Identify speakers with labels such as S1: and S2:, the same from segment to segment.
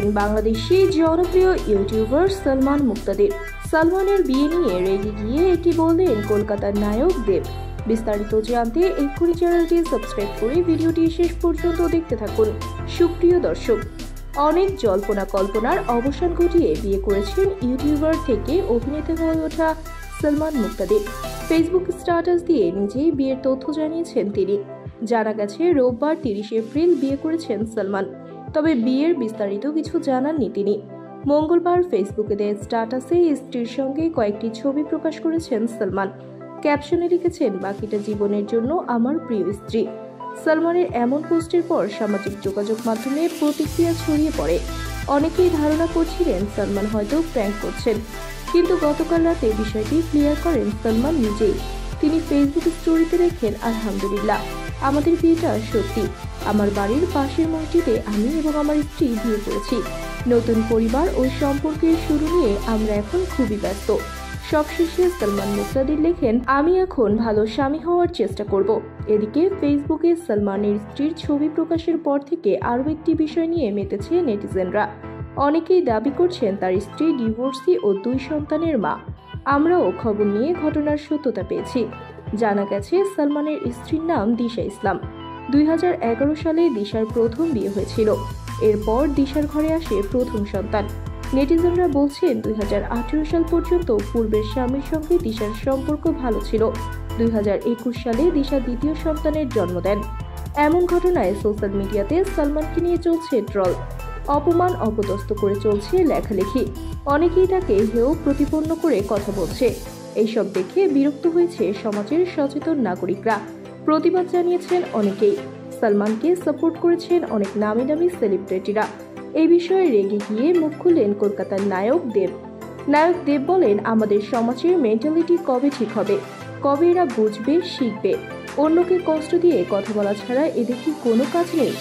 S1: করেছেন বাংলাদেশি জনপ্রিয় ইউটিউবার সালমান মুক্তাদির। সালমানের বিয়ে নিয়ে রেগে গিয়ে এটি বললেন কলকাতার নায়ক দেব। বিস্তারিত জানতে এক্ষুনি চ্যানেলটি সাবস্ক্রাইব করে ভিডিওটি শেষ পর্যন্ত দেখতে থাকুন। সুপ্রিয় দর্শক, অনেক জল্পনা কল্পনার অবসান ঘটিয়ে বিয়ে করেছেন ইউটিউবার থেকে অভিনেতা হয়ে ওঠা সালমান মুক্তাদির। ফেসবুক স্ট্যাটাস দিয়ে নিজেই বিয়ের তথ্য জানিয়েছেন তিনি। জানা গেছে রোববার 30 এপ্রিল বিয়ে করেছেন সালমান, তবে বিয়ের বিস্তারিত কিছু জানাননি তিনি। মঙ্গলবার ফেসবুকে দেওয়া স্ট্যাটাসে স্ত্রীর সঙ্গে কয়েকটি ছবি প্রকাশ করেছেন সালমান। ক্যাপশনে লিখেছেন, বাকিটা জীবনের জন্য আমার প্রিয় স্ত্রী। সালমানের এমন পোস্টের পর সামাজিক যোগাযোগ মাধ্যমে প্রতিক্রিয়া ছড়িয়ে পড়ে। অনেকেই ধারণা করছিলেন সালমান হয়তো প্র্যাঙ্ক করছেন, কিন্তু গতকাল রাতে বিষয়টি ক্লিয়ার করেন সালমান নিজেই। তিনি ফেসবুক স্টোরিতে লেখেন, আলহামদুলিল্লাহ, আমাদের বিয়েটা সত্যি। আমার বাড়ির পাশের মসজিদে আমি এবং আমার স্ত্রী বিয়ে করেছি। নতুন পরিবার ও সম্পর্কের শুরু নিয়ে আমরা এখন খুবই ব্যস্ত। সবশেষে সালমান মুক্তাদির লেখেন, আমি এখন ভালো স্বামী হওয়ার চেষ্টা করব। এদিকে ফেসবুকে সালমানের স্ত্রীর ছবি প্রকাশের পর থেকে আরও একটি বিষয় নিয়ে মেতেছে নেটিজেনরা। অনেকেই দাবি করছেন তার স্ত্রী ডিভোর্সি ও 2 সন্তানের মা। আমরাও খবর নিয়ে ঘটনার সত্যতা পেয়েছি। জানা গেছে সালমানের স্ত্রীর নাম দিশা ইসলাম। 2011 সালে দিশার প্রথম বিয়ে হয়েছিল। এরপর দিশার ঘরে আসে প্রথম সন্তান। নেটিজেনরা বলছেন 2018 সাল পর্যন্ত পূর্বের স্বামীর সঙ্গে দিশার সম্পর্ক ভালো ছিল। 2021 সালে দিশা দ্বিতীয় সন্তানের জন্ম দেন। এমন ঘটনায় সোশ্যাল মিডিয়াতে সালমানকে নিয়ে চলছে ট্রল, অপমান অপদস্থ করে চলছে লেখালেখি। অনেকেই তাকে হেয় প্রতিপন্ন করে কথা বলছে। এইসব দেখে বিরক্ত হয়েছে সমাজের সচেতন নাগরিকরা। প্রতিবাদ জানিয়েছেন অনেকেই। সালমানকে সাপোর্ট করেছেন অনেক নামি দামি সেলিব্রিটিরা। এই বিষয়ে রেগে গিয়ে মুখ খুললেন কলকাতার নায়ক দেব। নায়ক দেব বলেন, আমাদের সমাজের মেন্টালিটি কবে ঠিক হবে? কবে এরা বুঝবে, শিখবে? অন্যকে কষ্ট দিয়ে কথা বলা ছাড়া এদের কি কোনো কাজ নেই?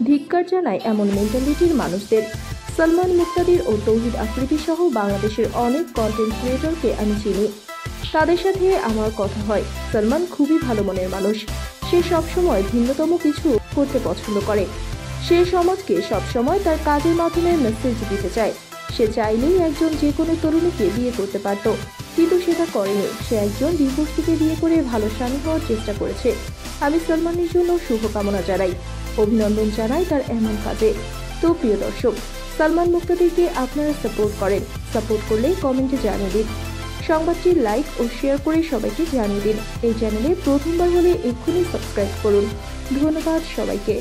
S1: ধিক্কার জানায় এমন মেন্টালিটির মানুষদের। সালমান মুক্তাদির ও তৌহিদ আফ্রিদি সহ বাংলাদেশের অনেক কন্টেন্ট ক্রিয়েটরকে আমি চিনি। তাদের সাথে আমার কথা হয়। সালমান খুবই ভালো মনের মানুষ। সে সবসময় ভিন্নতম কিছু করতে পছন্দ করে। সে সমাজকে সবসময় তার কাজের মাধ্যমে মেসেজ দিতে চায়। সে চাইলেই একজন যে কোনো তরুণীকে বিয়ে করতে পারত, কিন্তু সেটা করেনি। সে একজন ডিভোর্সিকে বিয়ে করে ভালো স্বামী হওয়ার চেষ্টা করেছে। আমি সালমানের জন্য শুভকামনা জানাই, অভিনন্দন জানাই তার এমন কাজে। তো প্রিয় দর্শক, সালমান মুক্তাদিরকে আপনারা সাপোর্ট করেন। সাপোর্ট করলে কমেন্টে জানিয়ে দিন। সংবাদটি লাইক ও শেয়ার করে সবাইকে জানিয়ে দিন। এই চ্যানেলে প্রথমবার হলে এক্ষুনি সাবস্ক্রাইব করুন। ধন্যবাদ সবাইকে।